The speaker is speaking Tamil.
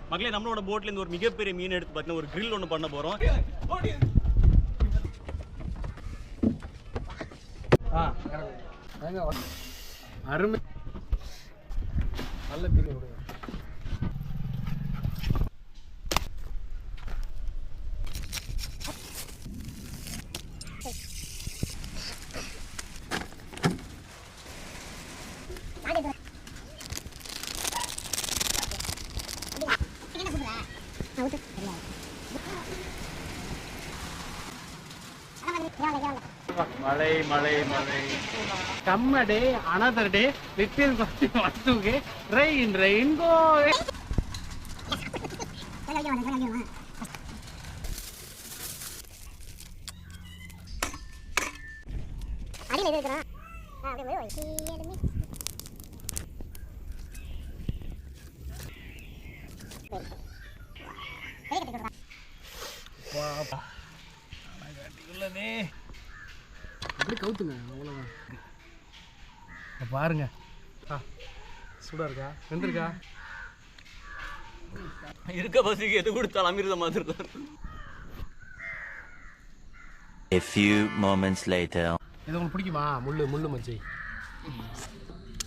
மக்களே நம்மளோட போட்ல இருந்து ஒரு மிகப்பெரிய மீன் எடுத்து பார்த்தீங்கன்னா ஒரு grill ஒன்று பண்ண போறோம். அருமை நல்ல திரு மழை மழை மழை Come a day, another day, little what to get, rain, rain, go. அப்படி கவுத்துங்க அவ்வளோதான் பாருங்க சூடா இருக்கா வெந்திருக்கா இருக்க பசிக்கு எது கொடுத்தாலும் அமிர்த மாதிரி தான். A few moments later. இது உங்களுக்கு பிடிக்குமா முள்ளு மச்சி